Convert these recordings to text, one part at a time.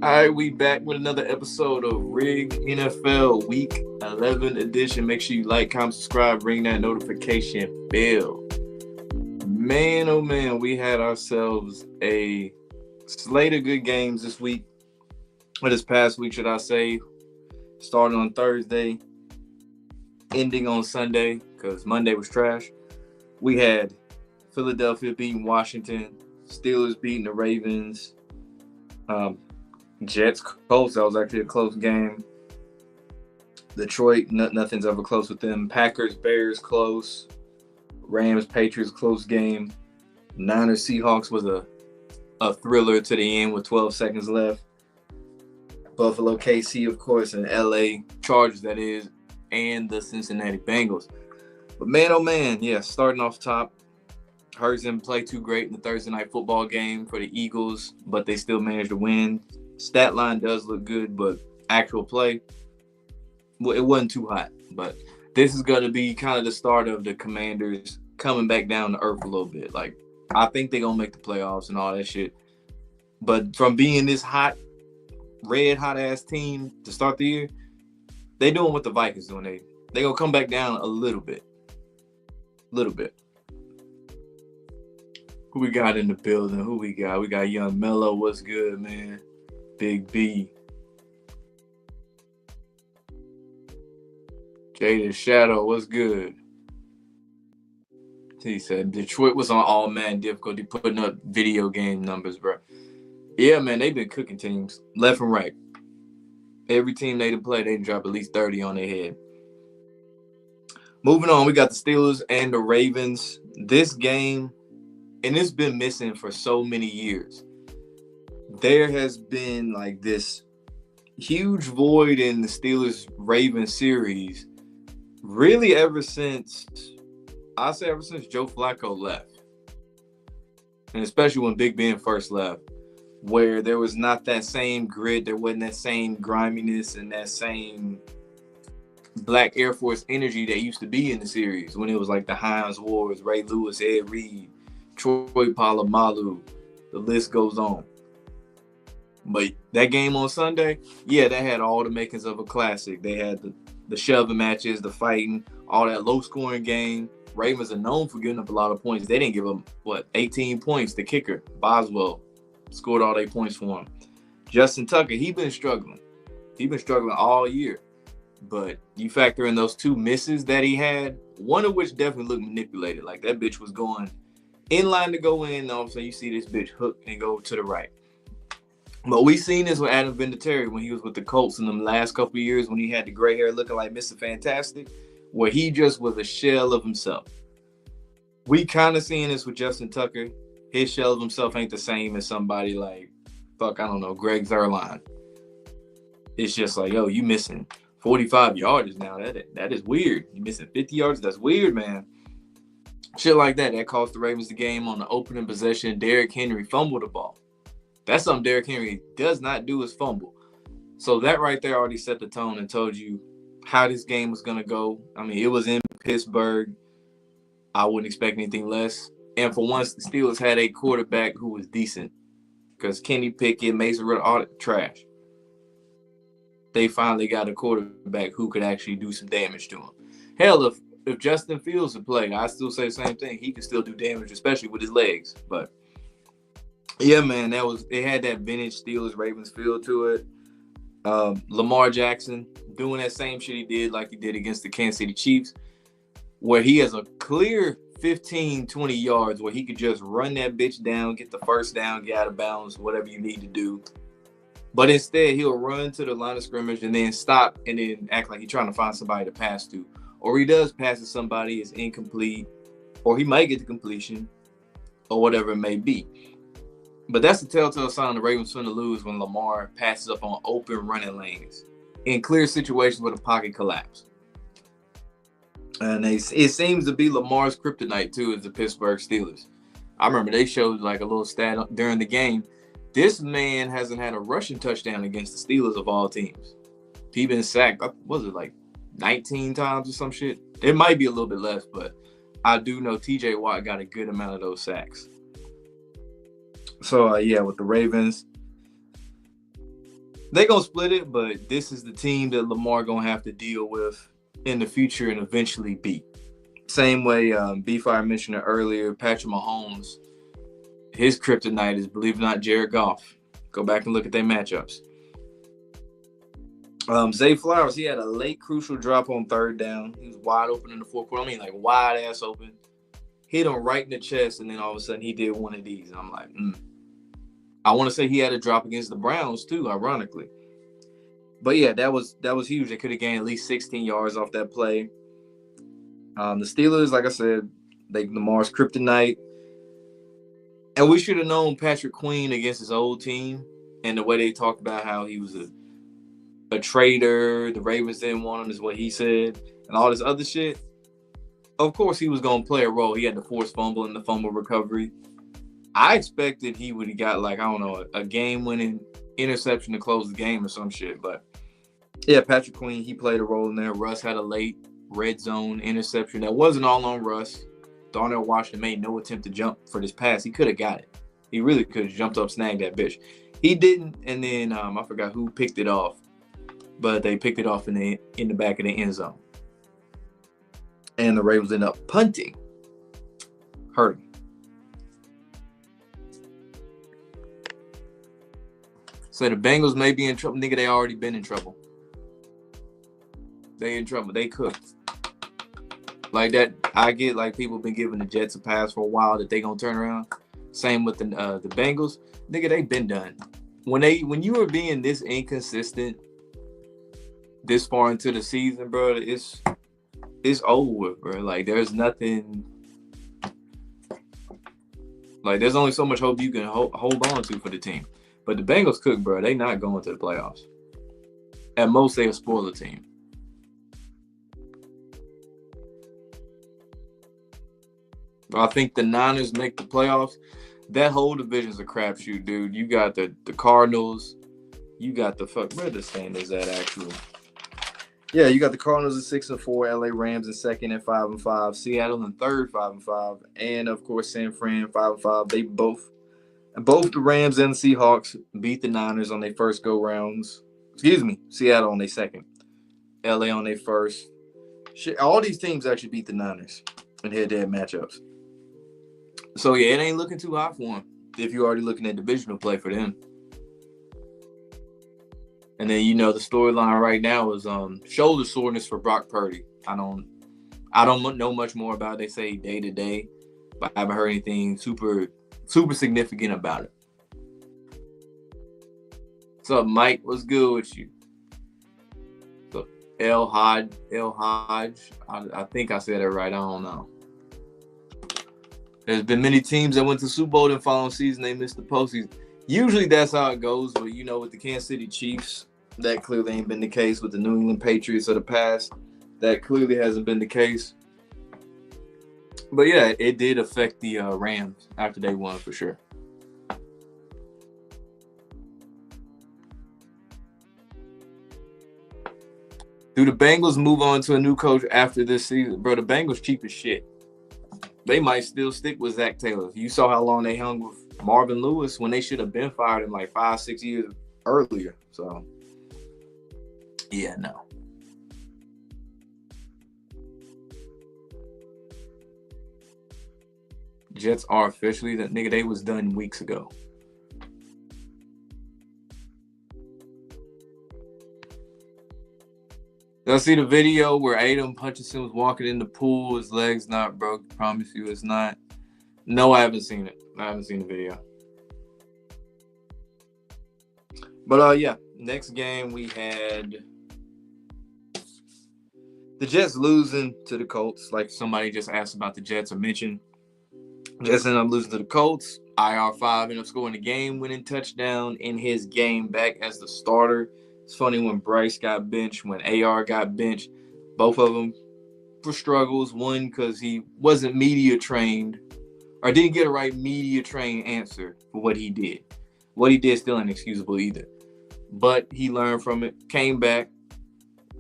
All right, we back with another episode of Rig NFL Week 11 edition. Make sure you like, comment, subscribe, ring that notification bell. Man, oh man, we had ourselves a slate of good games this week, or this past week, should I say, starting on Thursday, ending on Sunday, because Monday was trash. We had Philadelphia beating Washington, Steelers beating the Ravens, Jets, Colts, that was actually a close game. Detroit, nothing's ever close with them. Packers, Bears, close. Rams, Patriots, close game. Niners, Seahawks was a thriller to the end with 12 seconds left. Buffalo, KC, of course, and LA Chargers, that is, and the Cincinnati Bengals. But man, oh man, yeah, starting off top, Hurts didn't play too great in the Thursday night football game for the Eagles, but they still managed to win. Stat line does look good, but actual play, well, it wasn't too hot. But this is going to be kind of the start of the Commanders coming back down to earth a little bit. Like, I think they're going to make the playoffs and all that shit. But from being this hot, red hot ass team to start the year, they doing what the Vikings doing. They going to come back down a little bit. Little bit. Who we got in the building? Who we got? We got Young Mello. What's good, man? Big B. Jaded Shadow. What's good? He said Detroit was on all man difficulty putting up video game numbers, bro. Yeah, man, they've been cooking teams left and right. Every team they play, they drop at least 30 on their head. Moving on, we got the Steelers and the Ravens. This game, and it's been missing for so many years. There has been like this huge void in the Steelers-Ravens series, really ever since Joe Flacco left. And especially when Big Ben first left, where there was not that same grit, there wasn't that same griminess and that same Black Air Force energy that used to be in the series when it was like the Hines Wars, Ray Lewis, Ed Reed, Troy Polamalu, the list goes on. But that game on Sunday, yeah, that had all the makings of a classic. They had the shoving matches, the fighting, all that low-scoring game. Ravens are known for giving up a lot of points. They didn't give them, 18 points. The kicker, Boswell, scored all 8 points for him. Justin Tucker, he been struggling. He been struggling all year. But you factor in those two misses that he had, one of which definitely looked manipulated. Like that bitch was going in line to go in, and all of a sudden you see this bitch hook and go to the right. But we seen this with Adam Vinatieri when he was with the Colts in the last couple of years when he had the gray hair looking like Mr. Fantastic, where he just was a shell of himself. We kind of seeing this with Justin Tucker. His shell of himself ain't the same as somebody like, Greg Zuerlein. It's just like, yo, you missing 45 yards now. That is weird. You missing 50 yards? That's weird, man. Shit like that cost the Ravens the game on the opening possession. Derrick Henry fumbled the ball. That's something Derrick Henry does not do is fumble. So that right there already set the tone and told you how this game was going to go. I mean, it was in Pittsburgh. I wouldn't expect anything less. And for once, the Steelers had a quarterback who was decent. Because Kenny Pickett, Mason Rudolph, all that trash. They finally got a quarterback who could actually do some damage to him. Hell, if Justin Fields would play, I still say the same thing. He could still do damage, especially with his legs. But yeah, man, it had that vintage Steelers Ravens feel to it. Lamar Jackson doing that same shit he did like he did against the Kansas City Chiefs, where he has a clear 15, 20 yards where he could just run that bitch down, get the first down, get out of bounds, whatever you need to do. But instead, he'll run to the line of scrimmage and then stop and then act like he's trying to find somebody to pass to. Or he does pass to somebody, it's incomplete, or he might get the completion, or whatever it may be. But that's the telltale sign the Ravens finna lose when Lamar passes up on open running lanes in clear situations where the pocket collapse. And it seems to be Lamar's kryptonite, too, is the Pittsburgh Steelers. I remember they showed like a little stat during the game. This man hasn't had a rushing touchdown against the Steelers of all teams. He's been sacked, was it like 19 times or some shit? It might be a little bit less, but I do know TJ Watt got a good amount of those sacks. So, with the Ravens, They gonna split it, but this is the team that Lamar gonna have to deal with in the future and eventually beat. Same way B-Fire mentioned it earlier, Patrick Mahomes, his kryptonite is, believe it or not, Jared Goff. Go back and look at their matchups. Zay Flowers, he had a late crucial drop on third down. He was wide open in the fourth quarter. I mean, like wide ass open. Hit him right in the chest, and then all of a sudden he did one of these. And I'm like, I want to say he had a drop against the Browns too, ironically. But yeah, that was huge. They could have gained at least 16 yards off that play. The Steelers, like I said, Lamar's kryptonite. And we should have known Patrick Queen against his old team, and the way they talked about how he was a traitor, the Ravens didn't want him, is what he said, and all this other shit. Of course, he was going to play a role. He had the forced fumble and the fumble recovery. I expected he would have got, like, I don't know, a game-winning interception to close the game or some shit. But, yeah, Patrick Queen, he played a role in there. Russ had a late red zone interception that wasn't all on Russ. Darnell Washington made no attempt to jump for this pass. He could have got it. He really could have jumped up, snagged that bitch. He didn't, and then I forgot who picked it off, but they picked it off in the back of the end zone. And the Ravens ended up punting. Hurt him. So the Bengals may be in trouble. Nigga, they already been in trouble. They in trouble. They cooked. Like that, I get like people been giving the Jets a pass for a while that they gonna turn around. Same with the Bengals. Nigga, they been done. When you are being this inconsistent this far into the season, bro, it's over with, bro. Like there's nothing. Like there's only so much hope you can hold on to for the team. But the Bengals cook, bro. They not going to the playoffs. At most, they a spoiler team. I think the Niners make the playoffs. That whole division's a crapshoot, dude. You got the Cardinals. You got the where the stand is at actually? Yeah, you got the Cardinals at 6-4, LA Rams in second at 5-5, Seattle in third 5-5, and of course San Fran 5-5. They both the Rams and the Seahawks beat the Niners on their first go rounds. Excuse me, Seattle on their second, LA on their first. Shit, all these teams actually beat the Niners in head-to-head matchups. So, yeah, it ain't looking too hot for them if you're already looking at divisional play for them. And then, the storyline right now is shoulder soreness for Brock Purdy. I don't know much more about it. They say day-to-day, but I haven't heard anything super significant about it. What's up, Mike? What's good with you? So, El Hodge. I think I said it right. I don't know. There's been many teams that went to Super Bowl the following season. They missed the postseason. Usually that's how it goes. But, with the Kansas City Chiefs, that clearly ain't been the case. With the New England Patriots of the past, that clearly hasn't been the case. But, yeah, it did affect the Rams after they won for sure. Do the Bengals move on to a new coach after this season? Bro, the Bengals cheap as shit. They might still stick with Zach Taylor. You saw how long they hung with Marvin Lewis when they should have been fired him like 5-6 years earlier. So, yeah, no. Jets are officially that nigga. They was done weeks ago. Y'all see the video where Adam Hutchinson was walking in the pool, his legs not broke? I promise you it's not. No, I haven't seen it. I haven't seen the video. But yeah, next game we had the Jets losing to the Colts. Like somebody just asked about the Jets or mentioned. Jets ended up losing to the Colts. IR5 ended up scoring a game-winning touchdown in his game back as the starter. It's funny when Bryce got benched, when AR got benched, both of them for struggles. One because he wasn't media trained or didn't get a right media trained answer for what he did. What he did still inexcusable either. But he learned from it, came back,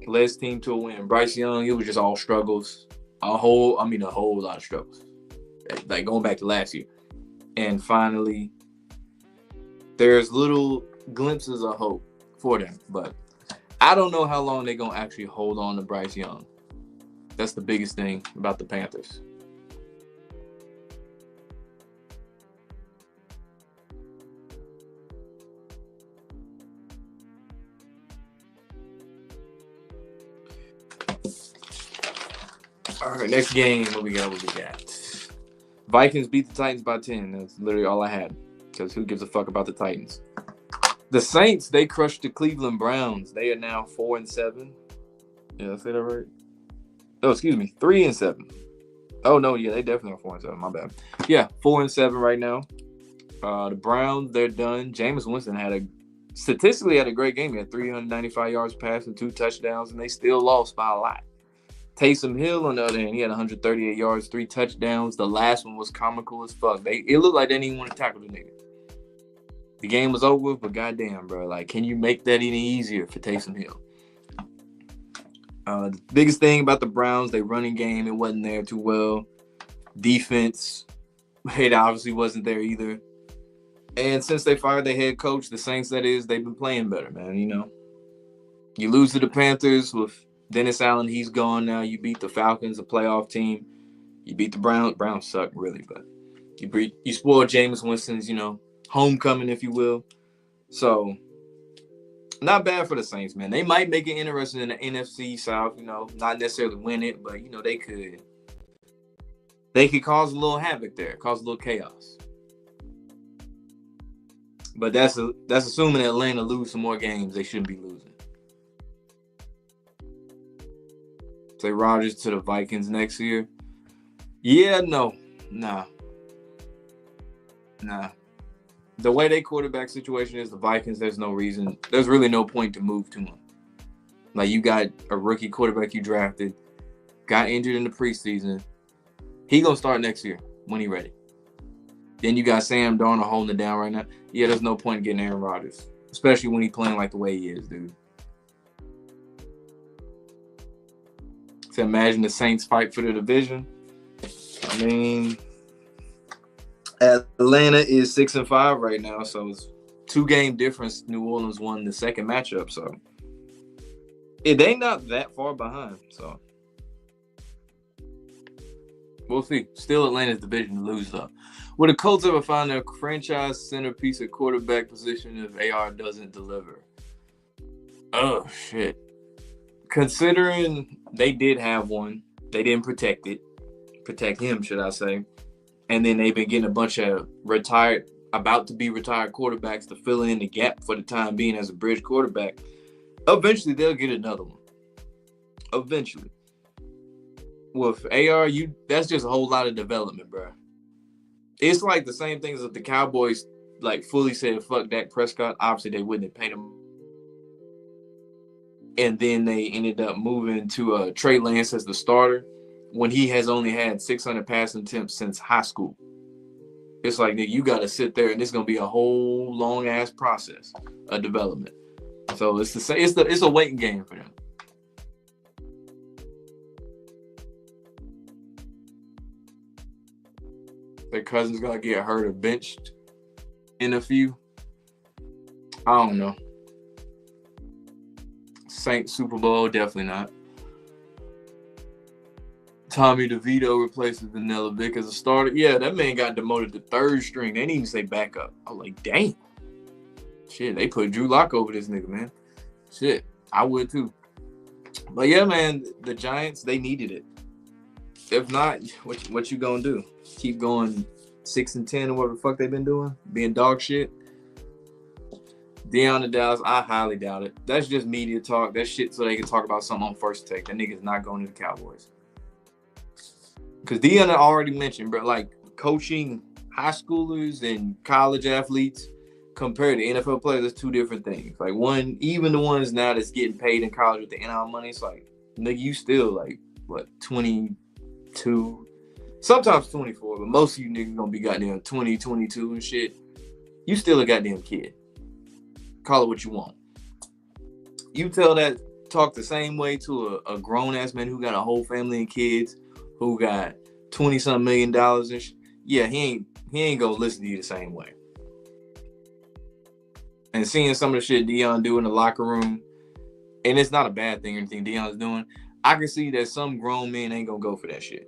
led his team to a win. Bryce Young, it was just all struggles. A whole lot of struggles. Like going back to last year. And finally, there's little glimpses of hope for them. But I don't know how long they're going to actually hold on to Bryce Young. That's the biggest thing about the Panthers. All right, next game. What we got? Vikings beat the Titans by 10. That's literally all I had. Because who gives a fuck about the Titans? The Saints, they crushed the Cleveland Browns. They are now 4-7. Yeah, I say that right? Oh, excuse me. 3-7. Oh, no, yeah, they definitely are 4-7. My bad. Yeah, 4-7 right now. The Browns, they're done. Jameis Winston statistically had a great game. He had 395 yards passing, 2 touchdowns, and they still lost by a lot. Taysom Hill, on the other hand, he had 138 yards, 3 touchdowns. The last one was comical as fuck. It looked like they didn't even want to tackle the nigga. The game was over, but goddamn, bro. Like, can you make that any easier for Taysom Hill? The biggest thing about the Browns, their running game, it wasn't there too well. Defense, it obviously wasn't there either. And since they fired their head coach, the Saints, that is, they've been playing better, man. You know, you lose to the Panthers with Dennis Allen, he's gone now. You beat the Falcons, a playoff team. You beat the Browns. Browns suck, really, but you spoiled Jameis Winston's, homecoming, if you will. So, not bad for the Saints, man. They might make it interesting in the NFC South, not necessarily win it, but, they could. They could cause a little havoc there, cause a little chaos. But that's assuming Atlanta lose some more games they shouldn't be losing. Say Rodgers to the Vikings next year. Yeah, no. Nah. The way their quarterback situation is, the Vikings, there's really no point to move to them. Like, you got a rookie quarterback you drafted, got injured in the preseason. He gonna start next year when he ready. Then you got Sam Darnold holding it down right now. Yeah, there's no point in getting Aaron Rodgers, especially when he's playing like the way he is, dude. So imagine the Saints fight for the division. I mean, Atlanta is 6-5 right now, so it's 2-game difference. New Orleans won the second matchup, so they not that far behind. So we'll see. Still Atlanta's division to lose, though. Will the Colts ever find their franchise centerpiece at quarterback position if AR doesn't deliver? Oh, shit. Considering they did have one, they didn't protect him, should I say. And then they've been getting a bunch of about to be retired quarterbacks to fill in the gap for the time being as a bridge quarterback. Eventually, they'll get another one. Eventually. With AR, that's just a whole lot of development, bro. It's like the same things that the Cowboys fully said, fuck Dak Prescott. Obviously, they wouldn't have paid him. And then they ended up moving to Trey Lance as the starter when he has only had 600 passing attempts since high school. It's like, nigga, you got to sit there, and it's going to be a whole long-ass process of development. So it's a waiting game for them. Their cousin's going to get hurt or benched in a few. I don't know. Saints Super Bowl, definitely not. Tommy DeVito replaces Vanilla Vick as a starter. Yeah, that man got demoted to third string. They didn't even say backup. I was like, damn. Shit, they put Drew Lock over this nigga, man. Shit, I would too. But yeah, man, the Giants, they needed it. If not, what you gonna do? Keep going 6-10 or whatever the fuck they've been doing? Being dog shit? Deion to Dallas, I highly doubt it. That's just media talk. That shit so they can talk about something on First Take. That nigga's not going to the Cowboys. Because Deion already mentioned, bro, coaching high schoolers and college athletes compared to NFL players, that's two different things. Even the ones now that's getting paid in college with the NIL money, it's like, nigga, you still 22, sometimes 24, but most of you niggas gonna be goddamn 20, 22 and shit. You still a goddamn kid. Call it what you want. You talk the same way to a grown-ass man who got a whole family and kids, who got $20-something million and yeah, he ain't gonna listen to you the same way. And seeing some of the shit Deion do in the locker room, and it's not a bad thing or anything Deion's doing, I can see that some grown men ain't gonna go for that shit.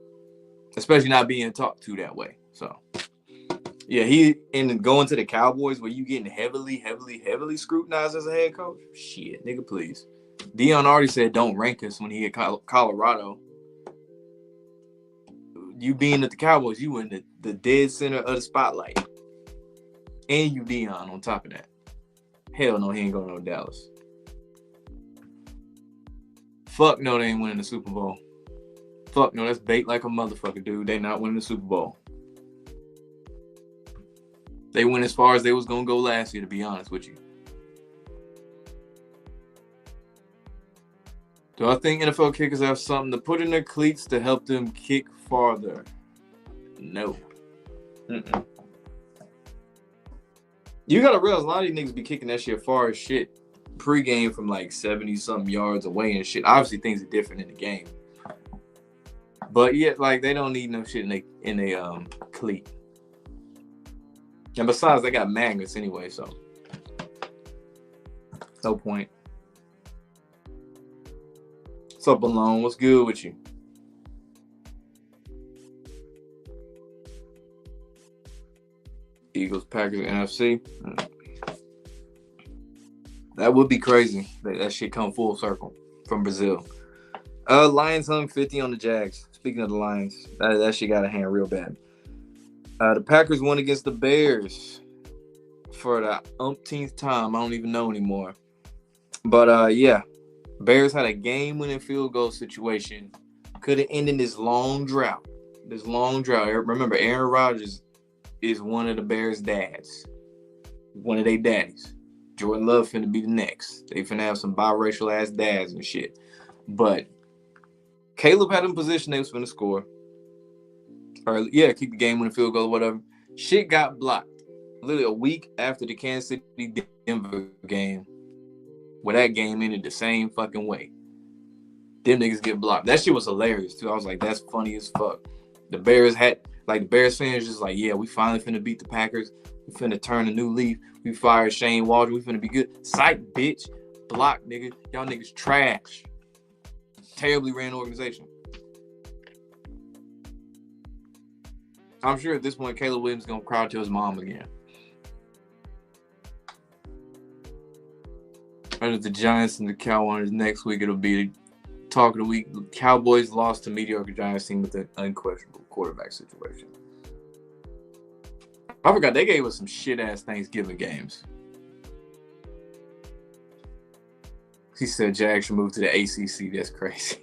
Especially not being talked to that way. So, yeah, going to the Cowboys where you getting heavily scrutinized as a head coach. Shit, nigga, please. Deion already said don't rank us when he hit Colorado. You being at the Cowboys, you in the dead center of the spotlight. And you Deion on top of that. Hell no, he ain't going to no Dallas. Fuck no, they ain't winning the Super Bowl. Fuck no, that's bait like a motherfucker, dude. They not winning the Super Bowl. They went as far as they was going to go last year, to be honest with you. Do I think NFL kickers have something to put in their cleats to help them kick farther? No. Mm-mm. You got to realize a lot of these niggas be kicking that shit far as shit pre-game from like 70-something yards away and shit. Obviously, things are different in the game. But yeah, like they don't need no shit in a cleat. And besides, they got magnets anyway, so no point. What's up, Balone? What's good with you? Eagles, Packers, NFC. That would be crazy. That shit come full circle from Brazil. Lions hung 50 on the Jags. Speaking of the Lions, that shit got a hand real bad. The Packers won against the Bears for the umpteenth time. I don't even know anymore. But yeah, Bears had a game-winning field goal situation. Could have ended this long drought. Remember, Aaron Rodgers is one of the Bears' dads. One of their daddies. Jordan Love finna be the next. They finna have some biracial ass dads and shit. But Caleb had in position they was finna score. Or yeah, keep the game winning field goal or whatever. Shit got blocked. Literally a week after the Kansas City Denver game, where that game ended the same fucking way. Them niggas get blocked. That shit was hilarious too. I was like, that's funny as fuck. The Bears fans just like, yeah, we finally finna beat the Packers. We finna turn a new leaf. We fired Shane Waldron. We finna be good. Psych, bitch. Block, nigga. Y'all niggas trash. Terribly ran organization. I'm sure at this point, Caleb Williams is going to cry to his mom again. And if the Giants and the Cowboys next week, it'll be talk of the week. Cowboys lost to mediocre Giants team with an unquestionable quarterback situation. I forgot they gave us some shit-ass Thanksgiving games. He said Jags should move to the ACC. That's crazy.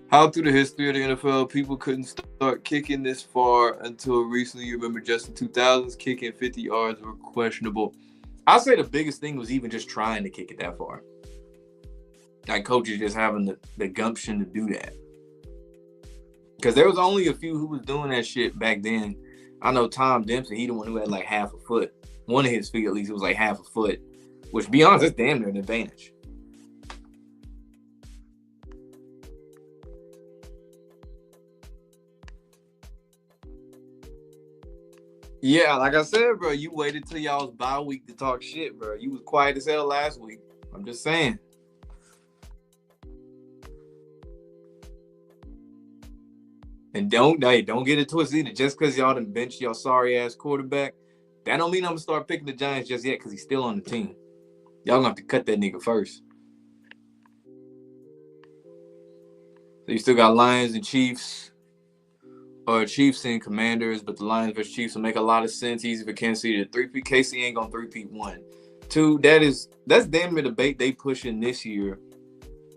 How through the history of the NFL, people couldn't start kicking this far until recently. You remember just in 2000s, kicking 50 yards were questionable. I'd say the biggest thing was even just trying to kick it that far. Like coaches just having the gumption to do that. Because there was only a few who was doing that shit back then. I know Tom Dempsey, he the one who had like half a foot. One of his feet at least, it was like half a foot. Which, to be honest, that's damn near an advantage. Yeah, like I said, bro, you waited till y'all's bye week to talk shit, bro. You was quiet as hell last week. I'm just saying. And don't get it twisted either. Just because y'all done benched your sorry ass quarterback, that don't mean I'm gonna start picking the Giants just yet because he's still on the team. Y'all gonna have to cut that nigga first. So you still got Lions and Chiefs. Or Chiefs and Commanders, but the Lions versus Chiefs will make a lot of sense. Easy for Kansas City to three-peat. KC ain't gonna three-peat one. Two, that's damn near the debate they pushing this year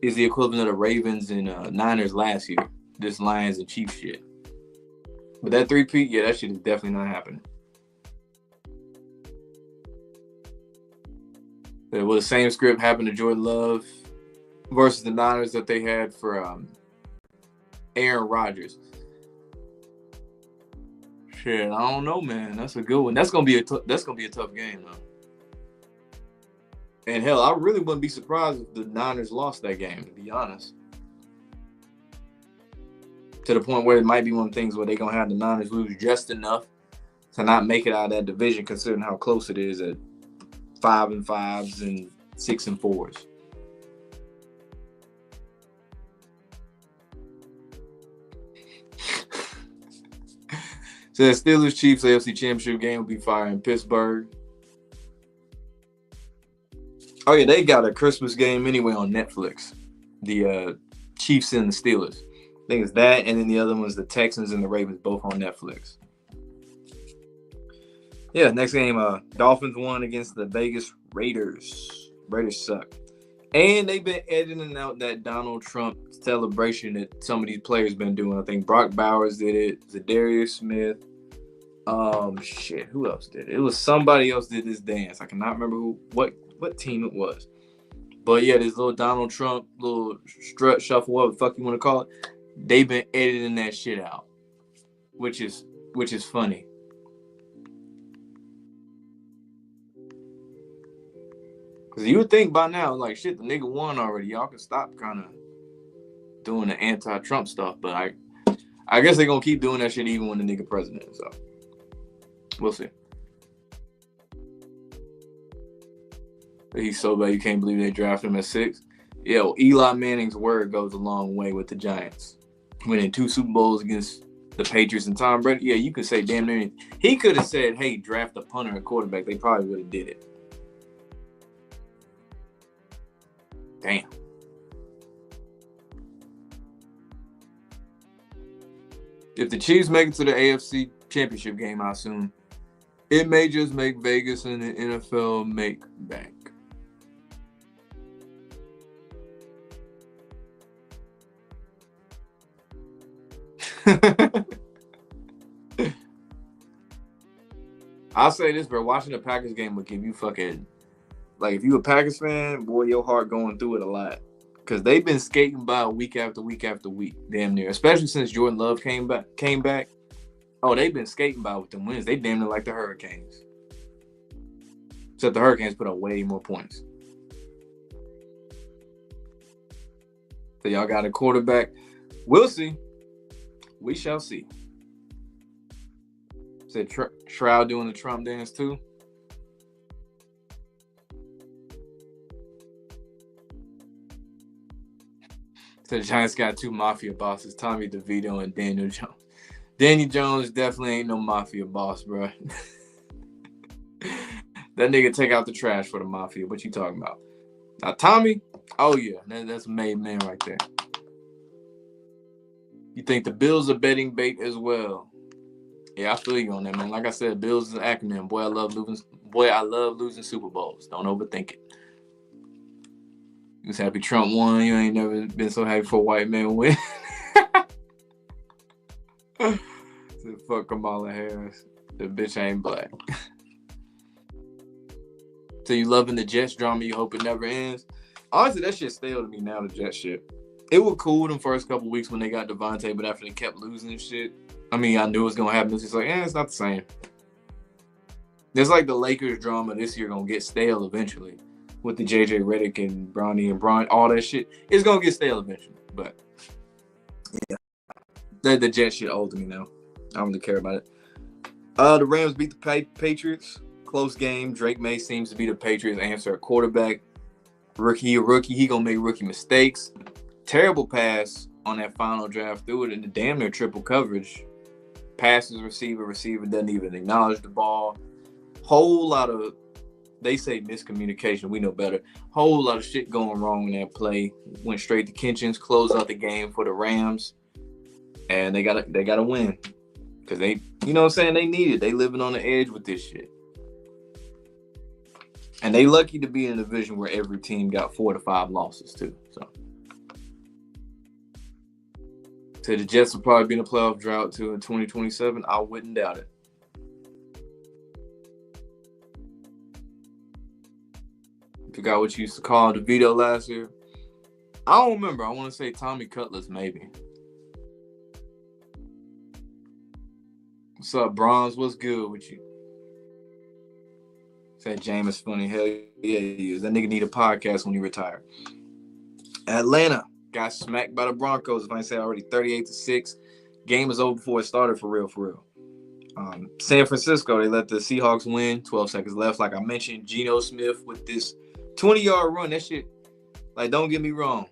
is the equivalent of the Ravens and Niners last year. This Lions and Chiefs shit. But that three-peat, yeah, that shit is definitely not happening. Will the same script happen to Jordan Love versus the Niners that they had for Aaron Rodgers? Shit, I don't know, man. That's a good one. That's gonna be a tough game, though. And hell, I really wouldn't be surprised if the Niners lost that game, to be honest. To the point where it might be one of the things where they're gonna have the Niners lose just enough to not make it out of that division, considering how close it is at 5-5s and 6-4s. So the Steelers Chiefs AFC Championship game will be fire in Pittsburgh. Oh yeah, they got a Christmas game anyway on Netflix. The Chiefs and the Steelers. I think it's that, and then the other one's the Texans and the Ravens, both on Netflix. Yeah, next game, Dolphins won against the Vegas Raiders. Raiders suck. And they've been editing out that Donald Trump celebration that some of these players been doing. I think Brock Bowers did it. Zadarius Smith. Who else did it? It was somebody else did this dance. I cannot remember what team it was. But yeah, this little Donald Trump, little strut shuffle, whatever the fuck you want to call it. They've been editing that shit out, which is funny. Because you would think by now, like, shit, the nigga won already. Y'all can stop kind of doing the anti-Trump stuff. But I guess they're going to keep doing that shit even when the nigga president. So, we'll see. He's so bad you can't believe they drafted him at 6. Yeah, well, Eli Manning's word goes a long way with the Giants. Winning 2 Super Bowls against the Patriots and Tom Brady. Yeah, you could say damn near anything. He could have said, hey, draft a punter and quarterback. They probably would have did it. Damn. If the Chiefs make it to the AFC Championship game, I assume, it may just make Vegas and the NFL make bank. I'll say this, bro. Watching the Packers game will give you fucking, like, if you a Packers fan, boy, your heart going through it a lot. Because they've been skating by week after week after week, damn near. Especially since Jordan Love came back. Oh, they've been skating by with them wins. They damn near like the Hurricanes. Except the Hurricanes put up way more points. So y'all got a quarterback. We'll see. We shall see. Said Shroud doing the Trump dance too. So the Giants got 2 mafia bosses, Tommy DeVito and Daniel Jones. Daniel Jones definitely ain't no mafia boss, bro. That nigga take out the trash for the mafia. What you talking about? Now, Tommy, oh yeah, that's a made man right there. You think the Bills are betting bait as well? Yeah, I feel you on that, man. Like I said, Bills is an acronym. Boy, I love losing Super Bowls. Don't overthink it. You was happy Trump won. You ain't never been so happy for a white man win. Said, fuck Kamala Harris. The bitch ain't black. So you loving the Jets drama, you hope it never ends? Honestly, that shit stale to me now, the Jets shit. It was cool them first couple weeks when they got Devontae, but after they kept losing and shit, I mean, I knew it was going to happen. It's just like, it's not the same. It's like the Lakers drama this year going to get stale eventually with the JJ Redick and Bronny and Bron, all that shit. It's going to get stale eventually, but yeah. The Jets shit old to me now. I don't really care about it. The Rams beat the Patriots. Close game. Drake May seems to be the Patriots' answer at quarterback. Rookie. He going to make rookie mistakes. Terrible pass on that final drive through it in the damn near triple coverage. Passes receiver doesn't even acknowledge the ball. Whole lot of, they say miscommunication. We know better. Whole lot of shit going wrong in that play. Went straight to Kitchens, closed out the game for the Rams, and they gotta win because they, you know what I'm saying, they need it. They living on the edge with this shit, and they lucky to be in a division where every team got 4 to 5 losses too. So the Jets will probably be in a playoff drought too in 2027. I wouldn't doubt it. Forgot what you used to call DeVito last year. I don't remember. I want to say Tommy Cutlass, maybe. What's up, Bronze? What's good with you? Said Jameis funny. Hell yeah, he is. That nigga need a podcast when he retire. Atlanta got smacked by the Broncos. If I say already, 38-6. Game was over before it started, for real. San Francisco, they let the Seahawks win. 12 seconds left. Like I mentioned, Geno Smith with this 20-yard run. That shit, like, don't get me wrong.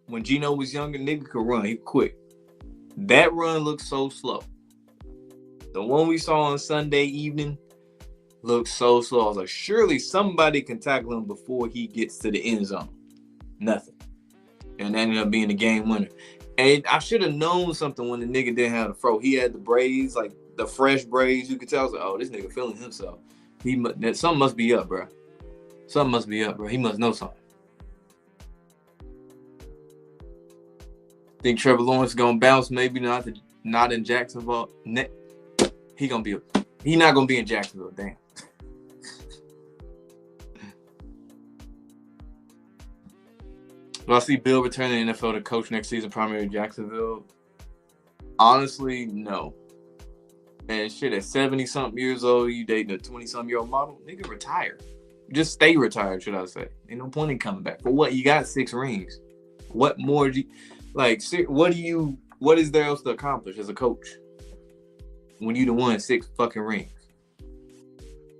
When Geno was younger, nigga could run. He quick. That run looked so slow. The one we saw on Sunday evening looked so slow. I was like, surely somebody can tackle him before he gets to the end zone. Nothing. And that ended up being the game winner. And I should have known something when the nigga didn't have the fro. He had the braids, like the fresh braids. You could tell. I was like, oh, this nigga feeling himself. Something must be up, bro. Something must be up, bro. He must know something. Think Trevor Lawrence is gonna bounce? Maybe not in Jacksonville. He not gonna be in Jacksonville. Damn. Do I see Bill returning to the NFL to coach next season, primary Jacksonville? Honestly, no. And shit, at 70-something years old, you dating a 20-something-year-old model, nigga, retire. Just stay retired, should I say. Ain't no point in coming back. For what? You got 6 rings. What more do you... Like, what is there else to accomplish as a coach? When you done won 6 fucking rings.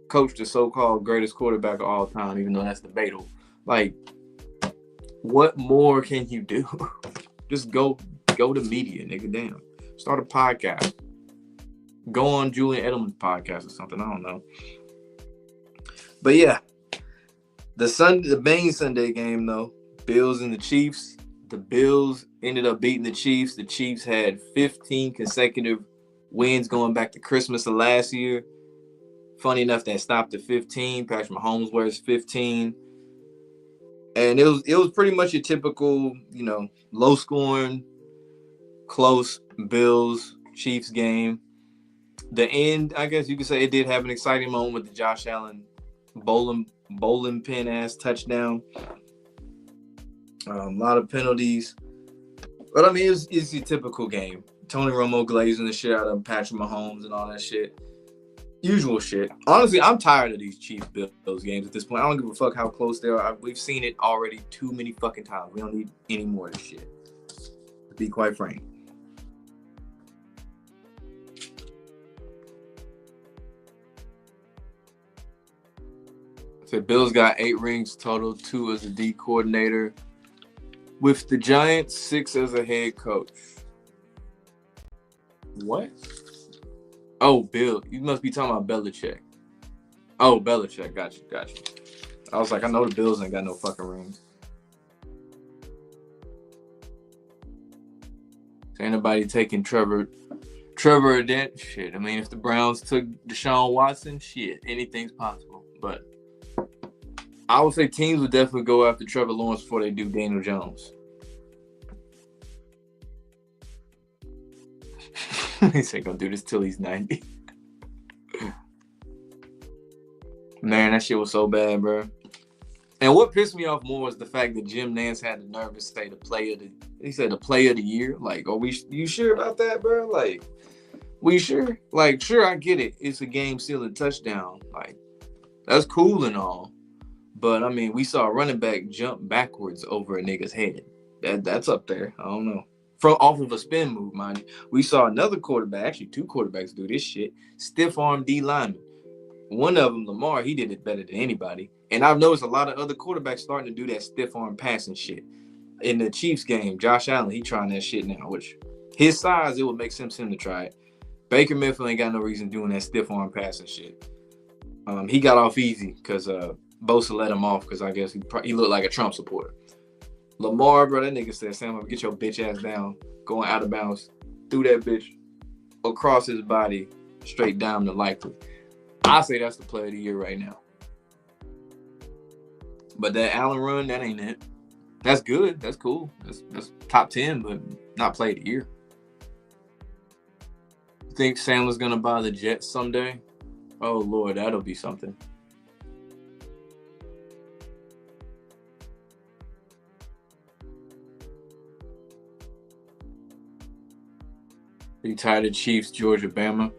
Coach the so-called greatest quarterback of all time, even though that's debatable. Like... What more can you do? Just go to media, nigga. Damn. Start a podcast. Go on Julian Edelman's podcast or something. I don't know. But yeah. The main Sunday game, though. Bills and the Chiefs. The Bills ended up beating the Chiefs. The Chiefs had 15 consecutive wins going back to Christmas of last year. Funny enough, that stopped at 15. Patrick Mahomes wears 15. And it was pretty much a typical, low scoring, close Bills Chiefs game. The end, I guess you could say, it did have an exciting moment with the Josh Allen bowling pin ass touchdown. A lot of penalties, but I mean it's a typical game. Tony Romo glazing the shit out of Patrick Mahomes and all that shit. Usual shit. Honestly, I'm tired of these Chiefs Bills games at this point. I don't give a fuck how close they are. We've seen it already too many fucking times. We don't need any more of this shit. To be quite frank. So Bills got 8 rings total, 2 as a D coordinator. With the Giants, 6 as a head coach. What? Oh, Bill. You must be talking about Belichick. Oh, Belichick. Got you. I was like, I know the Bills ain't got no fucking rings. So ain't nobody taking Trevor or that shit. I mean, if the Browns took Deshaun Watson, shit, anything's possible. But I would say teams would definitely go after Trevor Lawrence before they do Daniel Jones. He's ain't gonna do this till he's 90. Man, that shit was so bad, bro. And what pissed me off more was the fact that Jim Nance had the nerve to say the player of the year. Like, you sure about that, bro? Like, we sure? Like, sure, I get it. It's a game-sealing touchdown. Like, that's cool and all. But, I mean, we saw a running back jump backwards over a nigga's head. That's up there. I don't know. Off of a spin move, mind you. We saw another quarterback, actually 2 quarterbacks do this shit. Stiff-arm D lineman. One of them, Lamar, he did it better than anybody. And I've noticed a lot of other quarterbacks starting to do that stiff-arm passing shit. In the Chiefs game, Josh Allen, he trying that shit now, which his size, it would make sense for him to try it. Baker Mayfield ain't got no reason doing that stiff-arm passing shit. He got off easy because Bosa let him off because I guess he looked like a Trump supporter. Lamar, bro, that nigga said, Sam, get your bitch ass down, going out of bounds, threw that bitch across his body, straight down the likely. I say that's the play of the year right now. But that Allen run, that ain't it. That's good. That's cool. That's top 10, but not play of the year. You think Sandler's going to buy the Jets someday? Oh, Lord, that'll be something. Are you tired of Chiefs, Georgia, Bama?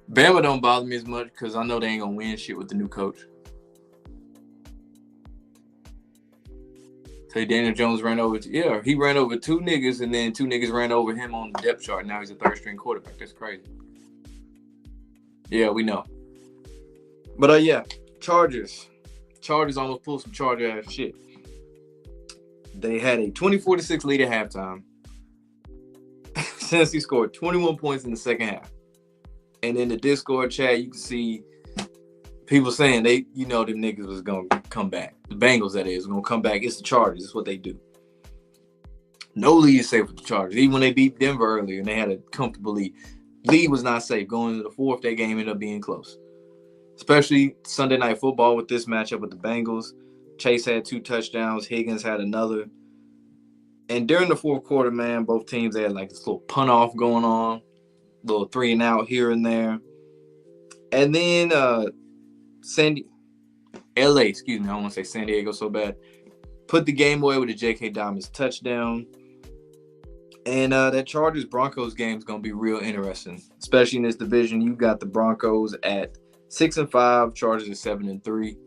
Bama don't bother me as much because I know they ain't going to win shit with the new coach. Say Daniel Jones ran over... he ran over 2 niggas and then 2 niggas ran over him on the depth chart. Now he's a third-string quarterback. That's crazy. Yeah, we know. But yeah, Chargers. Chargers almost pulled some Charger ass shit. They had a 24-6 lead at halftime. Tennessee scored 21 points in the second half. And in the Discord chat, you can see people saying them niggas was gonna come back. The Bengals, that is, gonna come back. It's the Chargers. It's what they do. No lead is safe with the Chargers. Even when they beat Denver earlier and they had a comfortable lead, lead was not safe. Going into the fourth, that game ended up being close. Especially Sunday Night Football with this matchup with the Bengals. Chase had 2 touchdowns. Higgins had another. And during the fourth quarter, man, both teams had like this little punt off going on, little 3 and out here and there. And then LA, excuse me, I don't want to say San Diego so bad, put the game away with a J.K. Dobbins touchdown. And that Chargers-Broncos game is going to be real interesting, especially in this division. You got the Broncos at 6-5, Chargers at 7-3.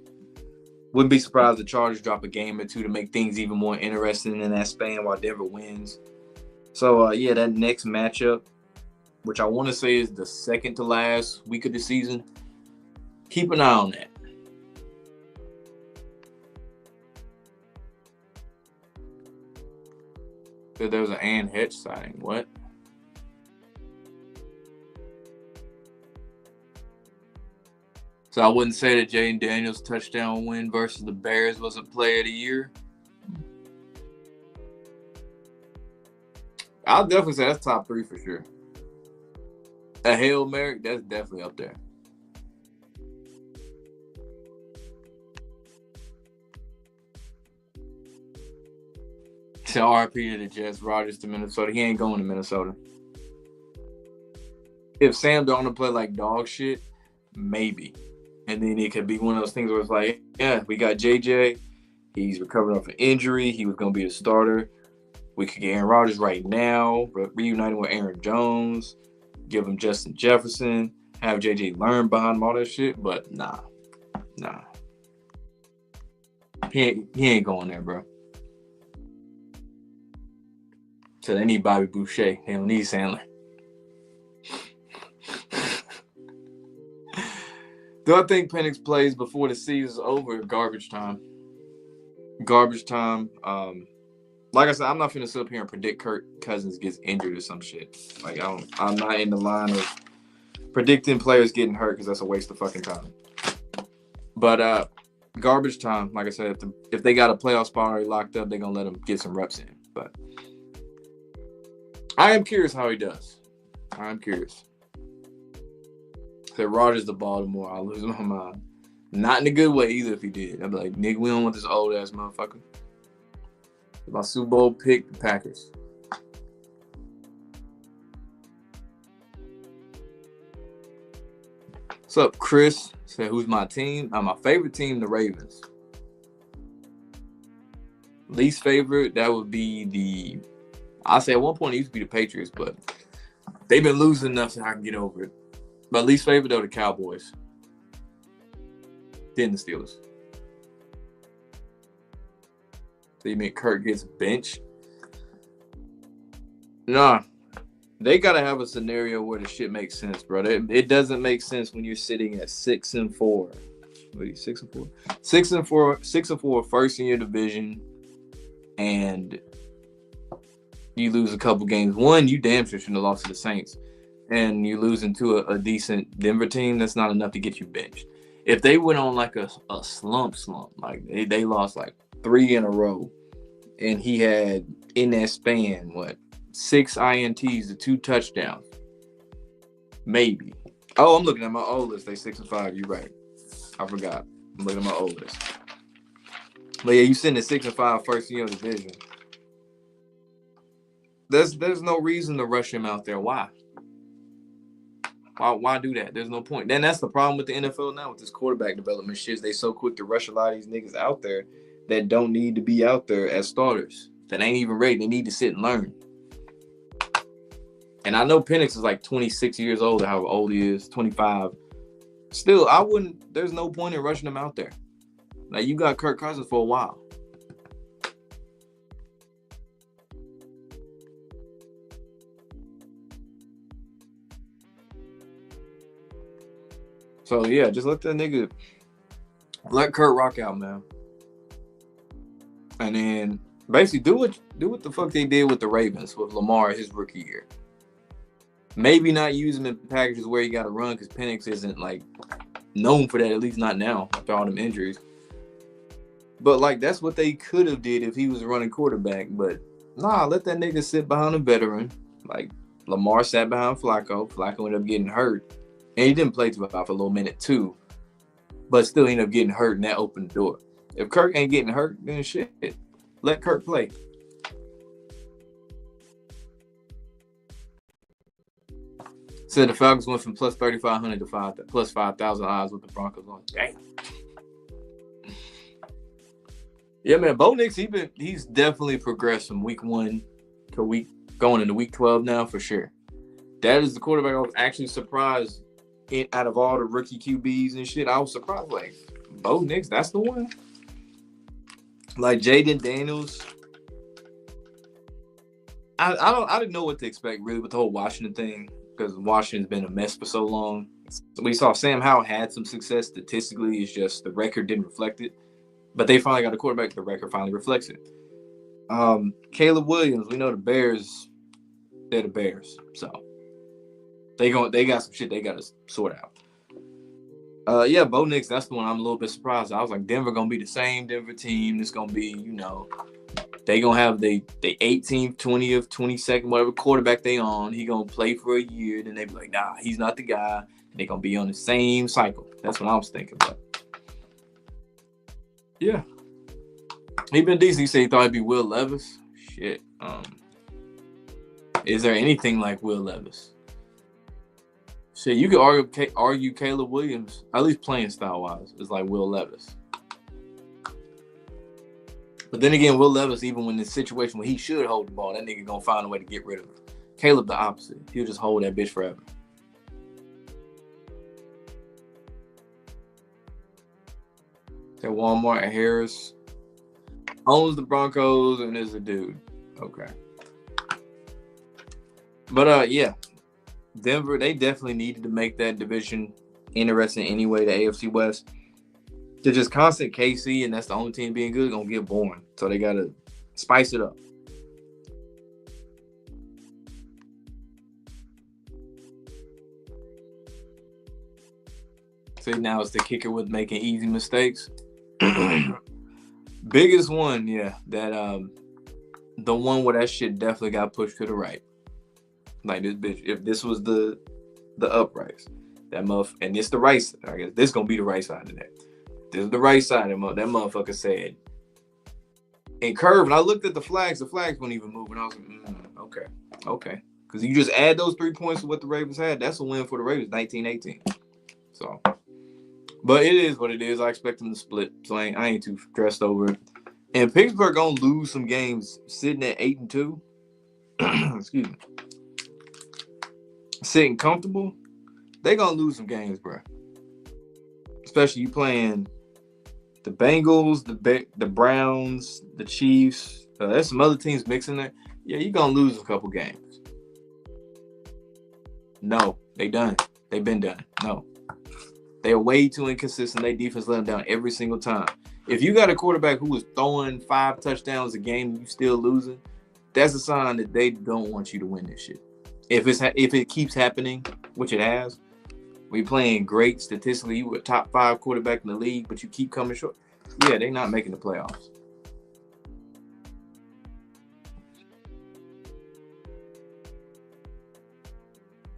Wouldn't be surprised if the Chargers drop a game or two to make things even more interesting in that span while Denver wins. So, that next matchup, which I want to say is the second to last week of the season, keep an eye on that. There was an Ann Hedge signing. What? So I wouldn't say that Jaden Daniels' touchdown win versus the Bears was a play of the year. I'll definitely say that's top 3 for sure. A Hail Mary, that's definitely up there. So RP to the Jets, Rodgers to Minnesota. He ain't going to Minnesota. If Sam Darnold play like dog shit, maybe. And then it could be one of those things where it's like, yeah, we got JJ. He's recovering off an injury. He was going to be the starter. We could get Aaron Rodgers right now, reuniting with Aaron Jones, give him Justin Jefferson, have JJ learn behind him, all that shit. But nah. He ain't going there, bro. So they need Bobby Boucher. They don't need Sandler. Do I think Penix plays before the season's over? Garbage time. Like I said, I'm not finna sit up here and predict Kirk Cousins gets injured or some shit. Like I'm not in the line of predicting players getting hurt because that's a waste of fucking time. But garbage time. Like I said, if they got a playoff spot already locked up, they're gonna let him get some reps in. But I am curious how he does. I'm curious. If Rodgers to Baltimore, I'll lose my mind. Not in a good way either if he did. I'd be like, nigga, we don't want this old ass motherfucker. My Super Bowl pick, the Packers. What's up, Chris? Said, who's my team? My favorite team, the Ravens. Least favorite, that would be I'll say at one point it used to be the Patriots, but they've been losing enough so I can get over it. But least favorite, though, the Cowboys. Then the Steelers. So you mean Kirk gets benched? Nah. They got to have a scenario where the shit makes sense, bro. It doesn't make sense when you're sitting at 6-4. What are you, 6-4? 6-4, first in your division, and you lose a couple games. One, you damn sure shouldn't have lost to the Saints. And you losing to a decent Denver team, that's not enough to get you benched. If they went on like a slump, like they lost like 3 in a row, and he had in that span, 6 INTs to 2 touchdowns, maybe. Oh, I'm looking at my old list. They 6-5. You're right. I forgot. I'm looking at my old list. But yeah, you sitting at 6-5, first year of the division. There's no reason to rush him out there. Why? Why do that? There's no point. Then that's the problem with the NFL now with this quarterback development shit. They so quick to rush a lot of these niggas out there that don't need to be out there as starters. That ain't even ready. They need to sit and learn. And I know Penix is like 26 years old, or however old he is, 25. Still, there's no point in rushing him out there. Like, you got Kirk Cousins for a while. So yeah, just let Kurt rock out, man. And then basically do what the fuck they did with the Ravens with Lamar his rookie year. Maybe not use him in packages where he got to run because Penix isn't like known for that, at least not now after all them injuries. But like that's what they could have did if he was a running quarterback. But nah, let that nigga sit behind a veteran. Like Lamar sat behind Flacco. Flacco ended up getting hurt. And he didn't play too well for a little minute too. But still ended up getting hurt and that opened the door. If Kirk ain't getting hurt, then shit. Let Kirk play. Said the Falcons went from plus 3,500 to plus 5,000 odds with the Broncos on. Damn. Yeah, man. Bo Nix, he's definitely progressed from week 1 to going into week 12 now for sure. That is the quarterback I was actually surprised out of all the rookie QBs and shit. I was surprised, like, Bo Nix, that's the one? Like, Jaden Daniels. I didn't know what to expect, really, with the whole Washington thing, because Washington's been a mess for so long. We saw Sam Howell had some success statistically. It's just the record didn't reflect it. But they finally got a quarterback. The record finally reflects it. Caleb Williams, we know the Bears, they're the Bears. So they got some shit they got to sort out. Yeah, Bo Nix, that's the one I'm a little bit surprised. I was like, Denver going to be the same Denver team. It's going to be, they going to have the 18th, 20th, 22nd, whatever quarterback they on. He going to play for a year. Then they be like, nah, he's not the guy. They going to be on the same cycle. That's what I was thinking about. Yeah. He been decent. He said he thought it'd be Will Levis. Shit. Is there anything like Will Levis? Shit, you could argue Caleb Williams, at least playing style-wise, is like Will Levis. But then again, Will Levis, even when in the situation where he should hold the ball, that nigga gonna find a way to get rid of him. Caleb the opposite. He'll just hold that bitch forever. At Walmart at Harris. Owns the Broncos and is a dude. Okay. But yeah. Denver, they definitely needed to make that division interesting anyway, the AFC West. To just constant KC, and that's the only team being good, gonna get boring. So they gotta spice it up. See, now it's the kicker with making easy mistakes. Biggest one, yeah. That the one where that shit definitely got pushed to the right. Like this bitch, if this was the uprights, that and it's the right side, I guess this gonna be the right side of that. This is the right side of that motherfucker said. And curve, and I looked at the flags weren't even moving. I was like, okay. Because you just add those 3 points to what the Ravens had, that's a win for the Ravens, 19-18. So, but it is what it is. I expect them to split, so I ain't too stressed over it. And Pittsburgh gonna lose some games sitting at 8-2. Excuse me. Sitting comfortable, they gonna lose some games, bro. Especially you playing the Bengals, the Browns, the Chiefs. There's some other teams mixing there. Yeah, you gonna lose a couple games. No, they done. They've been done. No, they're way too inconsistent. Their defense let them down every single time. If you got a quarterback who is throwing 5 touchdowns a game and you still losing, that's a sign that they don't want you to win this shit. If it keeps happening, which it has, we playing great statistically, you were a top 5 quarterback in the league, but you keep coming short. Yeah, they're not making the playoffs.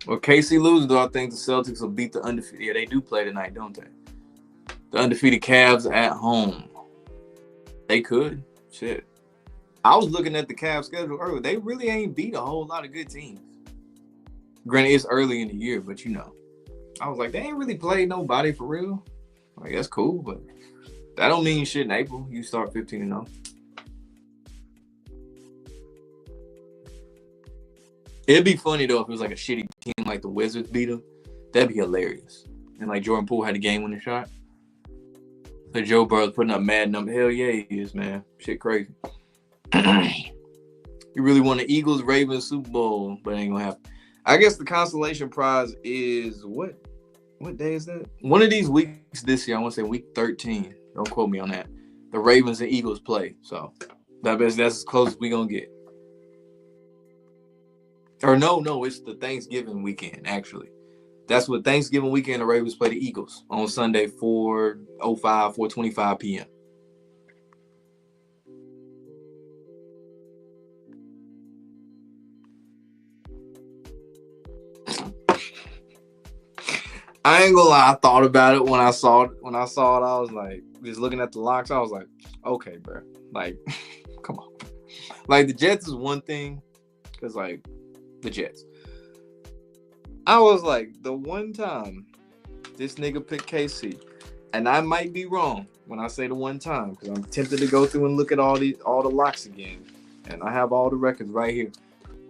Well, KC loses, though, I think the Celtics will beat the undefeated. Yeah, they do play tonight, don't they? The undefeated Cavs at home. They could. Shit. I was looking at the Cavs schedule earlier. They really ain't beat a whole lot of good teams. Granted, it's early in the year, but I was like, they ain't really played nobody for real. Like, that's cool, but that don't mean shit in April. You start 15-0. It'd be funny, though, if it was like a shitty team like the Wizards beat them. That'd be hilarious. And like Jordan Poole had a game-winning shot. So Joe Burrow's putting up mad number. Hell yeah, he is, man. Shit crazy. You really want the Eagles-Ravens Super Bowl, but it ain't gonna happen. I guess the consolation prize is what what day is that? One of these weeks this year, I want to say week 13. Don't quote me on that. The Ravens and Eagles play. So that's as close as we going to get. Or no, it's the Thanksgiving weekend, actually. That's what Thanksgiving weekend the Ravens play the Eagles on Sunday, 4:25 p.m. I ain't gonna lie, I thought about it when I saw it. When I saw it, I was like, just looking at the locks, I was like, okay, bro. Like, come on. Like, the Jets is one thing, because, like, the Jets. I was like, the one time this nigga picked KC, and I might be wrong when I say the one time, because I'm tempted to go through and look at all the locks again, and I have all the records right here.